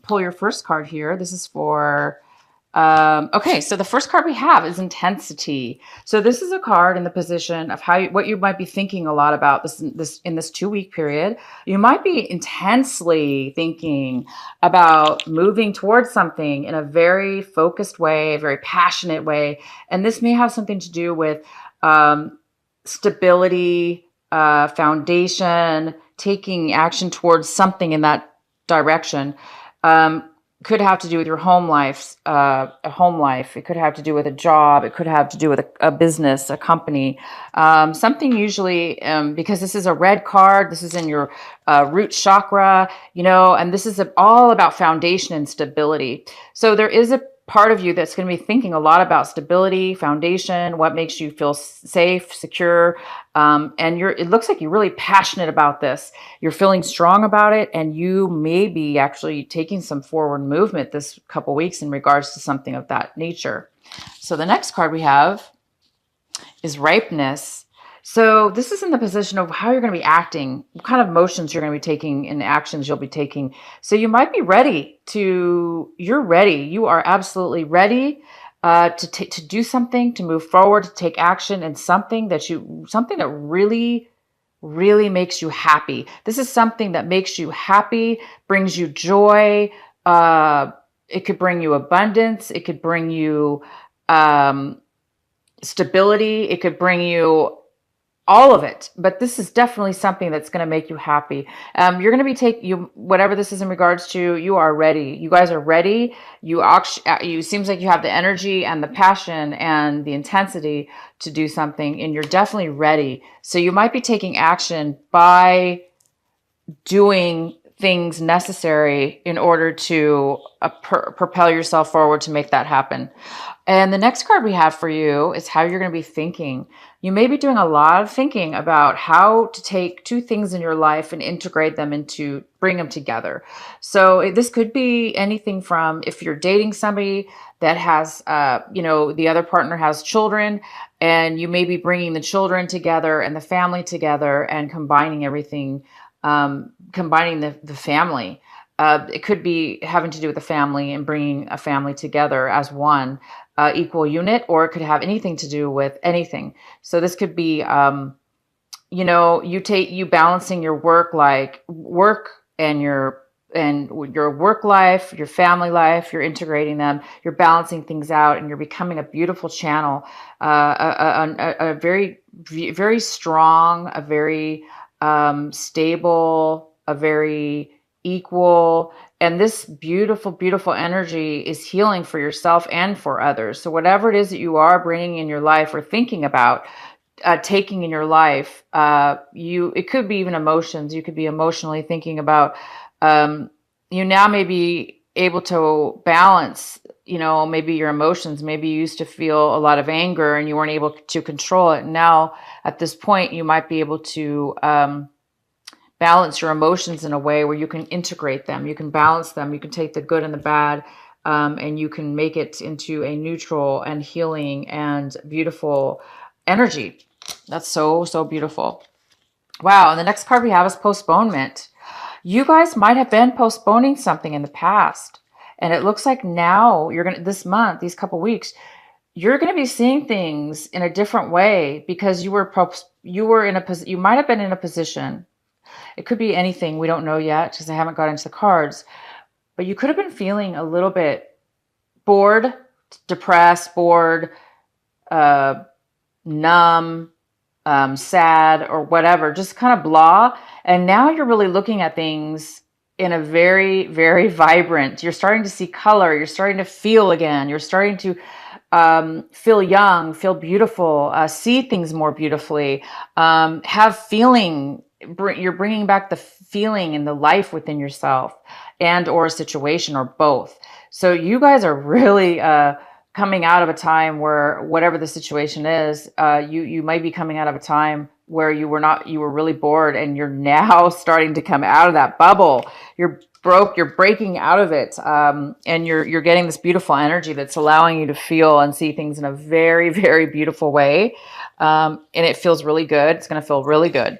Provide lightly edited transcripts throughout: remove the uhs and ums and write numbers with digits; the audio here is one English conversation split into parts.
pull your first card here. This is for, okay, so the first card we have is intensity. So this is a card in the position of what you might be thinking a lot about in this 2-week period. You might be intensely thinking about moving towards something in a very focused way, a very passionate way. And this may have something to do with stability, foundation, taking action towards something in that direction. Could have to do with your home life, It could have to do with a job. It could have to do with a business, a company, something usually, because this is a red card. This is in your root chakra, and this is all about foundation and stability. So there is a part of you that's going to be thinking a lot about stability, foundation, what makes you feel safe, secure. And it looks like you're really passionate about this. You're feeling strong about it, and you may be actually taking some forward movement this couple weeks in regards to something of that nature. So the next card we have is ripeness. So this is in the position of how you're going to be acting, what kind of motions you're going to be taking and actions you'll be taking. So you might be you're ready. You are absolutely ready to do something, to move forward, to take action in something that really, really makes you happy. This is something that makes you happy, brings you joy. It could bring you abundance. It could bring you stability. It could bring you all of it, but this is definitely something that's going to make you happy. You're going to be whatever this is in regards to, you are ready. You guys are ready. You seems like you have the energy and the passion and the intensity to do something, and you're definitely ready. So you might be taking action by doing things necessary in order to propel yourself forward to make that happen. And the next card we have for you is how you're going to be thinking. You may be doing a lot of thinking about how to take two things in your life and integrate them bring them together. So this could be anything from, if you're dating somebody that has, the other partner has children, and you may be bringing the children together and the family together and combining everything, combining the family. It could be having to do with the family and bringing a family together as one equal unit, or it could have anything to do with anything. So this could be, you balancing your work and your work life, your family life. You're integrating them. You're balancing things out, and you're becoming a beautiful channel, a very, very strong, a very stable, a very equal. And this beautiful, beautiful energy is healing for yourself and for others. So whatever it is that you are bringing in your life or thinking about taking in your life, it could be even emotions. You could be emotionally thinking about, you now may be able to balance, maybe your emotions. Maybe you used to feel a lot of anger and you weren't able to control it. Now at this point, you might be able to balance your emotions in a way where you can integrate them. You can balance them. You can take the good and the bad, and you can make it into a neutral and healing and beautiful energy. That's so, so beautiful. Wow. And the next card we have is postponement. You guys might have been postponing something in the past, and it looks like now this month, these couple weeks, you're going to be seeing things in a different way, because you might have been in a position. It could be anything. We don't know yet because I haven't got into the cards. But you could have been feeling a little bit bored, depressed, numb, sad, or whatever, just kind of blah. And now you're really looking at things in a very, very vibrant. You're starting to see color. You're starting to feel again. You're starting to feel young, feel beautiful, see things more beautifully, have feeling. You're bringing back the feeling and the life within yourself, and or a situation, or both. So you guys are really coming out of a time where, whatever the situation is, you might be coming out of a time where you were really bored, and you're now starting to come out of that bubble. You're breaking out of it, and you're getting this beautiful energy that's allowing you to feel and see things in a very, very beautiful way, and it feels really good. It's going to feel really good.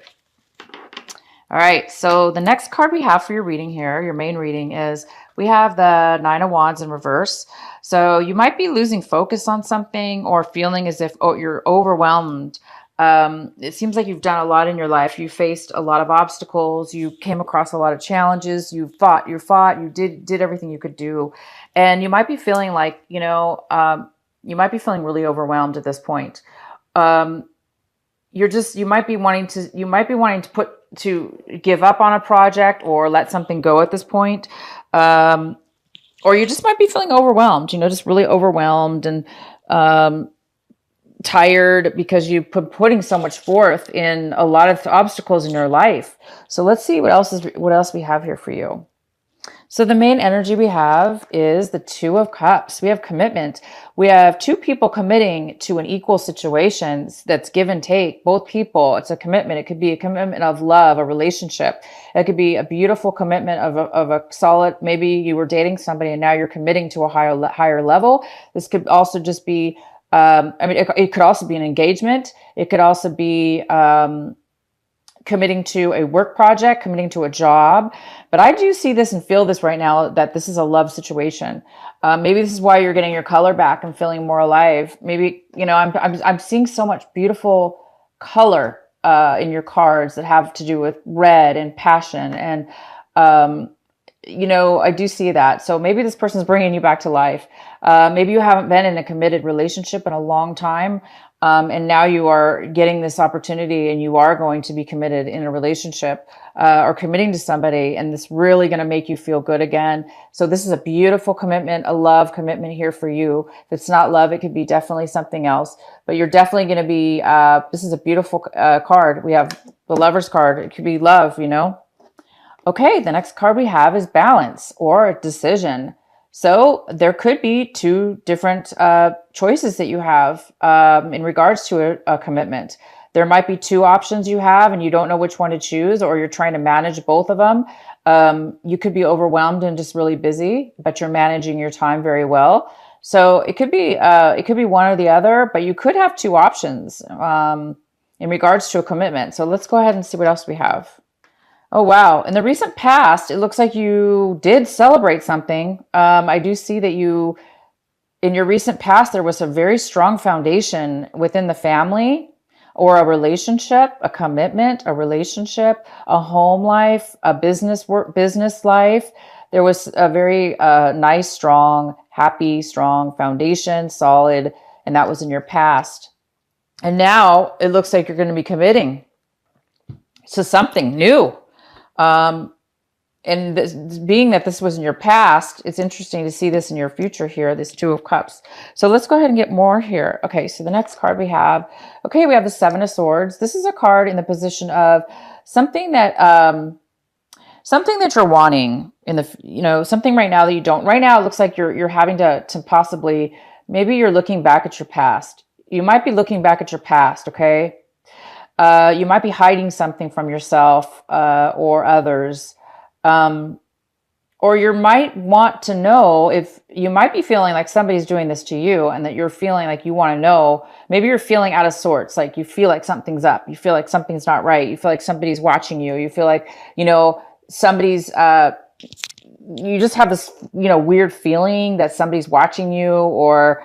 All right, so the next card we have for your reading here, your main reading, is we have the Nine of Wands in reverse. So you might be losing focus on something or feeling as if you're overwhelmed. It seems like you've done a lot in your life. You faced a lot of obstacles. You came across a lot of challenges. You did everything you could do. And you might be feeling like, you might be feeling really overwhelmed at this point. Um, you might be wanting to give up on a project or let something go at this point. Or you just might be feeling overwhelmed, just really overwhelmed and, tired because you've been putting so much forth in a lot of obstacles in your life. So let's see what else we have here for you. So the main energy we have is the Two of Cups. We have commitment. We have two people committing to an equal situation that's give and take. Both people, it's a commitment. It could be a commitment of love, a relationship. It could be a beautiful commitment of a solid, maybe you were dating somebody and now you're committing to a higher level. This could also just be, it could also be an engagement. It could also be, committing to a work project, committing to a job. But I do see this and feel this right now, that this is a love situation. Maybe this is why you're getting your color back and feeling more alive. Maybe, I'm seeing so much beautiful color in your cards that have to do with red and passion. And, I do see that. So maybe this person's bringing you back to life. Maybe you haven't been in a committed relationship in a long time. And now you are getting this opportunity and you are going to be committed in a relationship, or committing to somebody, and it's really going to make you feel good again. So this is a beautiful commitment, a love commitment here for you. If it's not love, it could be definitely something else, but you're definitely going to be, this is a beautiful card. We have the Lover's card. It could be love, Okay, the next card we have is balance or decision. So there could be two different choices that you have in regards to a commitment. There might be two options you have and you don't know which one to choose, or you're trying to manage both of them. You could be overwhelmed and just really busy, but you're managing your time very well. So it could be one or the other, but you could have two options in regards to a commitment. So let's go ahead and see what else we have. Oh, wow. In the recent past, it looks like you did celebrate something. I do see that in your recent past, there was a very strong foundation within the family or a relationship, a commitment, a relationship, a home life, a business life. There was a very nice, strong, happy, strong foundation, solid, and that was in your past. And now it looks like you're going to be committing to something new. And being that this was in your past, it's interesting to see this in your future here, this Two of Cups. So let's go ahead and get more here. Okay, so the next card we have the Seven of Swords. This is a card in the position of something that you're wanting in the, something right now that you don't. Right now, it looks like you're having to possibly, maybe you're looking back at your past. You might be looking back at your past, okay? You might be hiding something from yourself or others. Or you might want to know if you might be feeling like somebody's doing this to you and that you're feeling like you want to know. Maybe you're feeling out of sorts, like you feel like something's up. You feel like something's not right. You feel like somebody's watching you. You feel like, somebody's, you just have this, weird feeling that somebody's watching you, or,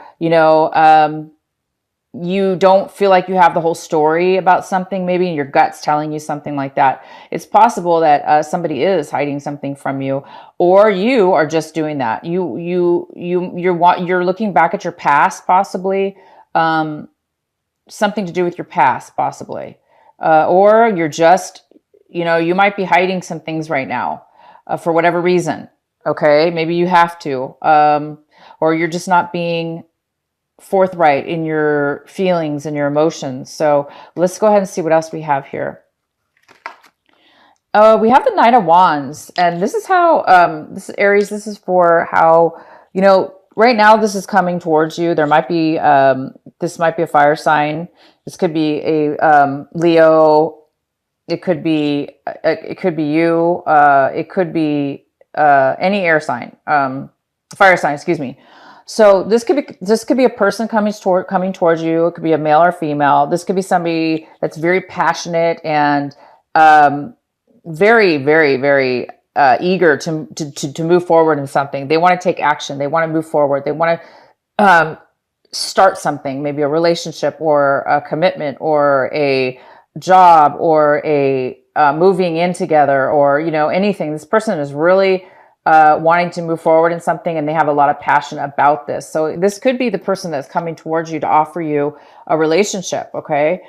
you don't feel like you have the whole story about something, maybe your gut's telling you something like that. It's possible that somebody is hiding something from you, or you are just doing that. You're looking back at your past, possibly, something to do with your past, possibly, or you're just, you might be hiding some things right now for whatever reason. Okay, maybe you have to, or you're just not being forthright in your feelings and your emotions. So let's go ahead and see what else we have here. We have the Knight of Wands, and this is how, this is Aries, this is for how, right now this is coming towards you. There might be, this might be a fire sign. This could be a Leo. It could be you. It could be any air sign, fire sign, excuse me. So this could be a person coming towards you. It could be a male or female. This could be somebody that's very passionate and very, very, very eager to move forward in something. They want to take action. They want to move forward. They want to start something, maybe a relationship or a commitment or a job or a moving in together or, anything. This person is really wanting to move forward in something, and they have a lot of passion about this. So this could be the person that's coming towards you to offer you a relationship. Okay.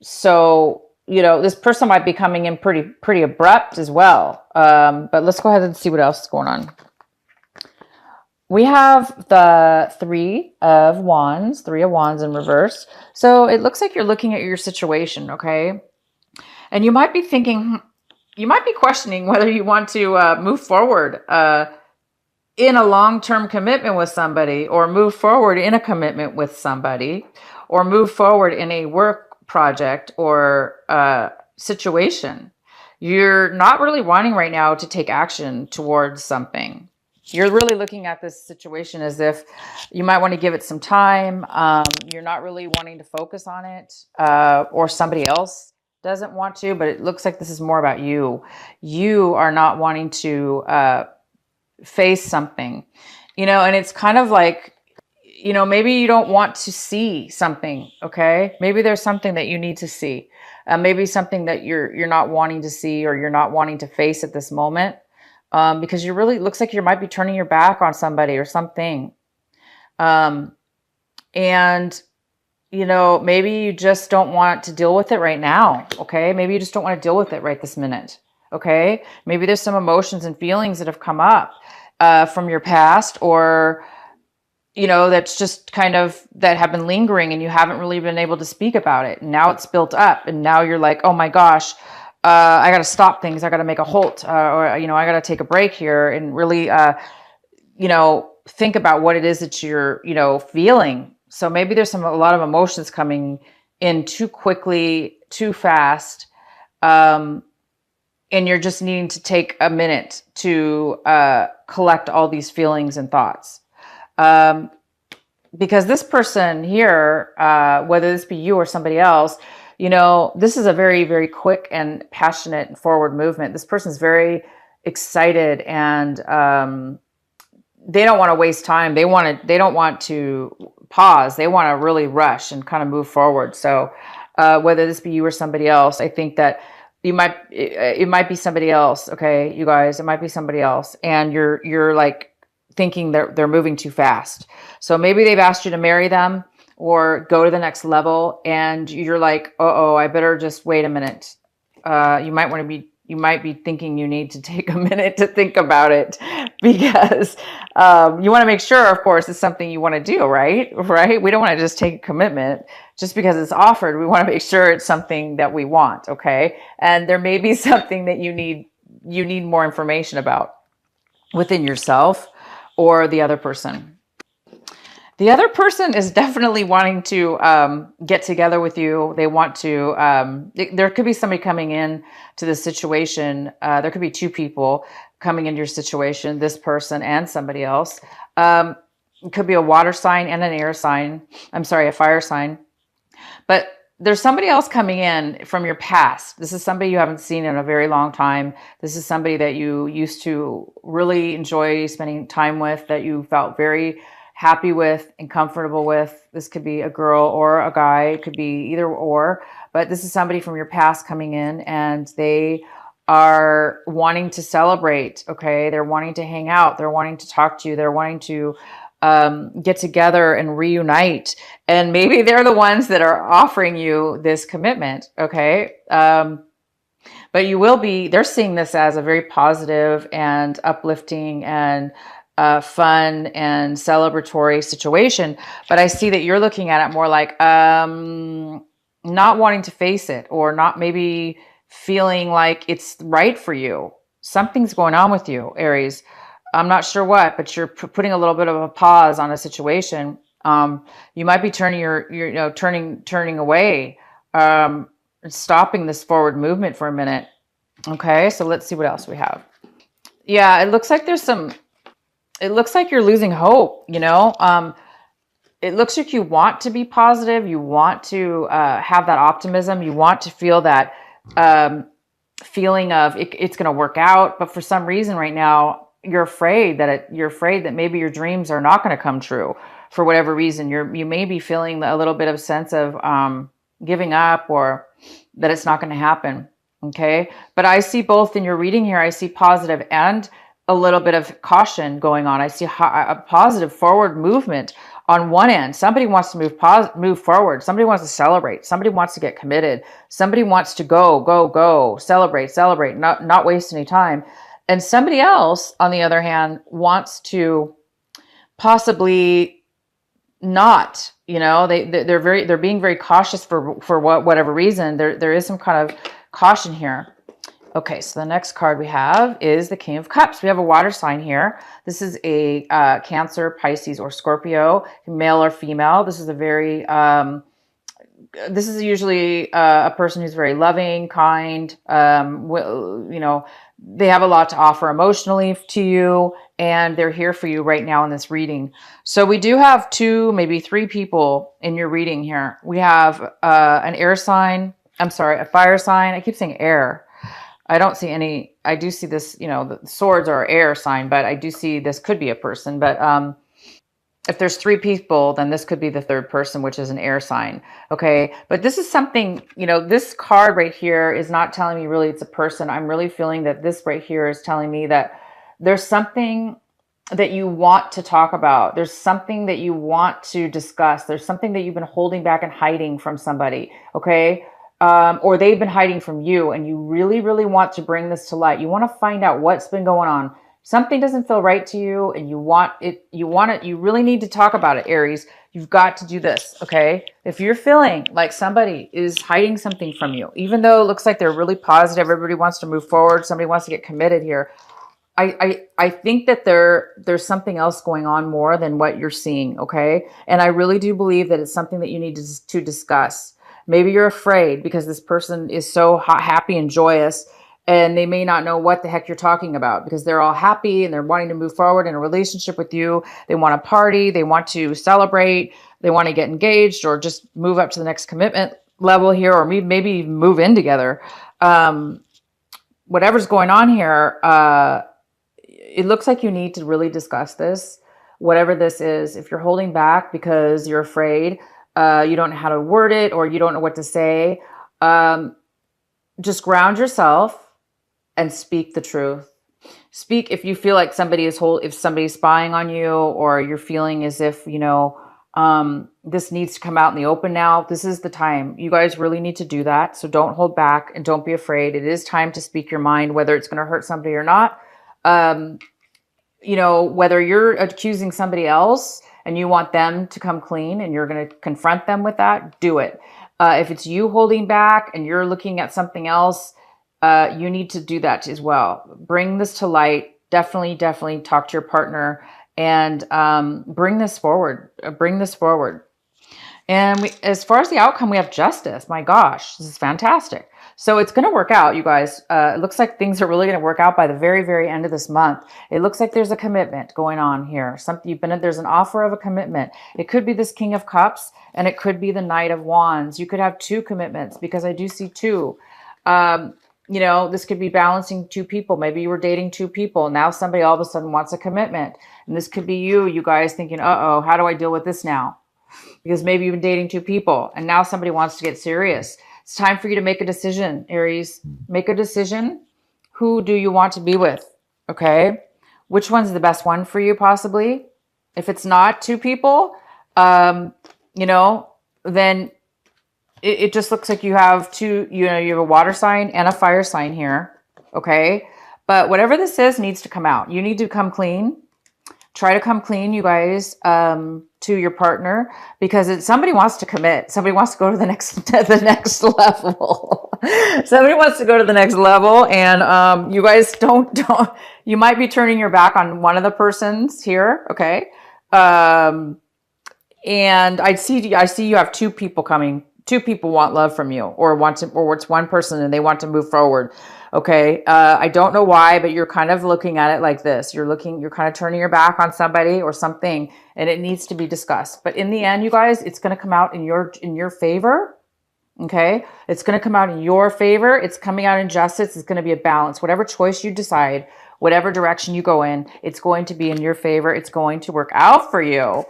So, this person might be coming in pretty abrupt as well. But let's go ahead and see what else is going on. We have the Three of Wands in reverse. So it looks like you're looking at your situation, okay? And you might be thinking, you might be questioning whether you want to move forward in a long-term commitment with somebody, or move forward in a commitment with somebody, or move forward in a work project or situation. You're not really wanting right now to take action towards something. You're really looking at this situation as if you might want to give it some time. You're not really wanting to focus on it, or somebody else doesn't want to, but it looks like this is more about you. You are not wanting to face something, and it's kind of like, maybe you don't want to see something. Okay. Maybe there's something that you need to see. Maybe something that you're not wanting to see, or you're not wanting to face at this moment. Because you really, looks like you might be turning your back on somebody or something. And, maybe you just don't want to deal with it right now. Okay. Maybe you just don't want to deal with it right this minute. Okay. Maybe there's some emotions and feelings that have come up from your past, or, that's just kind of, that have been lingering, and you haven't really been able to speak about it. And now it's built up, and now you're like, oh my gosh, I got to stop things. I got to make a halt, or, I got to take a break here and really, think about what it is that you're, feeling. So maybe there's a lot of emotions coming in too quickly, too fast. And you're just needing to take a minute to collect all these feelings and thoughts. Because this person here, whether this be you or somebody else, this is a very, very quick and passionate and forward movement. This person's very excited, and they don't want to waste time. They don't want to pause. They want to really rush and kind of move forward. So whether this be you or somebody else, I think that it might be somebody else. Okay, you guys, it might be somebody else. And you're like thinking they're moving too fast. So maybe they've asked you to marry them or go to the next level, and you're like, oh, I better just wait a minute. You might be thinking you need to take a minute to think about it, because you want to make sure, of course, it's something you want to do, right? Right? We don't want to just take a commitment just because it's offered. We want to make sure it's something that we want, okay? And there may be something that you need more information about within yourself or the other person. The other person is definitely wanting to get together with you. They want to, there could be somebody coming in to the situation. There could be two people coming into your situation, this person and somebody else. It could be a water sign and an air sign. I'm sorry, a fire sign. But there's somebody else coming in from your past. This is somebody you haven't seen in a very long time. This is somebody that you used to really enjoy spending time with, that you felt very happy with and comfortable with. This could be a girl or a guy. It could be either or, but this is somebody from your past coming in, and they are wanting to celebrate. Okay. They're wanting to hang out. They're wanting to talk to you. They're wanting to get together and reunite. And maybe they're the ones that are offering you this commitment. Okay. But they're seeing this as a very positive and uplifting and fun and celebratory situation. But I see that you're looking at it more like not wanting to face it, or not maybe feeling like it's right for you. Something's going on with you, Aries. I'm not sure what, but you're putting a little bit of a pause on a situation. You might be turning turning away, stopping this forward movement for a minute. Okay, so let's see what else we have. Yeah, it looks like it looks like you're losing hope, it looks like you want to be positive. You want to have that optimism. You want to feel that feeling of it's going to work out, but for some reason right now you're afraid that maybe your dreams are not going to come true for whatever reason. You may be feeling a little bit of sense of giving up, or that it's not going to happen. Okay, but I see both in your reading here. I see positive and a little bit of caution going on. I see a positive forward movement on one end. Somebody wants to move forward. Somebody wants to celebrate. Somebody wants to get committed. Somebody wants to go, celebrate, not waste any time. And somebody else, on the other hand, wants to possibly not. They're being very cautious for whatever reason. There is some kind of caution here. Okay, so the next card we have is the King of Cups. We have a water sign here. This is a Cancer, Pisces, or Scorpio, male or female. This is usually a person who's very loving, kind. They have a lot to offer emotionally to you, and they're here for you right now in this reading. So we do have 2, maybe 3 people in your reading here. We have an air sign. I'm sorry, a fire sign. I keep saying air. I don't see any. I do see this, the swords are air sign, but I do see this could be a person. But if there's 3 people, then this could be the third person, which is an air sign. Okay. But this is something, this card right here is not telling me really it's a person. I'm really feeling that this right here is telling me that there's something that you want to talk about. There's something that you want to discuss. There's something that you've been holding back and hiding from somebody. Okay. Or they've been hiding from you, and you really, really want to bring this to light. You want to find out what's been going on. Something doesn't feel right to you, and you really need to talk about it, Aries. You've got to do this, okay? If you're feeling like somebody is hiding something from you, even though it looks like they're really positive, everybody wants to move forward, somebody wants to get committed here, I think that there's something else going on more than what you're seeing, okay? And I really do believe that it's something that you need to discuss. Maybe you're afraid because this person is so happy and joyous, and they may not know what the heck you're talking about because they're all happy and they're wanting to move forward in a relationship with you. They want to party. They want to celebrate. They want to get engaged or just move up to the next commitment level here, or maybe move in together. Whatever's going on here, it looks like you need to really discuss this, whatever this is. If you're holding back because you're afraid, you don't know how to word it, or you don't know what to say, just ground yourself and speak the truth. Speak if you feel like if somebody's spying on you, or you're feeling as if, this needs to come out in the open now. This is the time. You guys really need to do that. So don't hold back and don't be afraid. It is time to speak your mind, whether it's going to hurt somebody or not. Whether you're accusing somebody else and you want them to come clean and you're going to confront them with that, do it. If it's you holding back and you're looking at something else, you need to do that as well. Bring this to light. Definitely talk to your partner and bring this forward. And as far as the outcome, we have justice. My gosh, this is fantastic. So it's going to work out, you guys. It looks like things are really going to work out by the very, very end of this month. It looks like there's a commitment going on here. There's an offer of a commitment. It could be this King of Cups, and it could be the Knight of Wands. You could have 2 commitments because I do see 2. This could be balancing 2 people. Maybe you were dating 2 people. Now somebody all of a sudden wants a commitment. And this could be you guys thinking, uh-oh, how do I deal with this now? Because maybe you've been dating 2 people and now somebody wants to get serious. It's time for you to make a decision, Aries. Make a decision. Who do you want to be with? Okay. Which one's the best one for you, possibly? If it's not 2 people, then it just looks like you have 2, you have a water sign and a fire sign here. Okay. But whatever this is needs to come out. You need to come clean. Try to come clean, you guys, to your partner, because somebody wants to commit. Somebody wants to go to the next level. Somebody wants to go to the next level, and you guys don't. You might be turning your back on one of the persons here. Okay, and I see you have 2 people coming. 2 people want love from you, or it's one person and they want to move forward. Okay. I don't know why, but you're kind of looking at it like this. You're kind of turning your back on somebody or something, and it needs to be discussed. But in the end, you guys, it's going to come out in your favor. Okay. It's going to come out in your favor. It's coming out in justice. It's going to be a balance. Whatever choice you decide, whatever direction you go in, it's going to be in your favor. It's going to work out for you.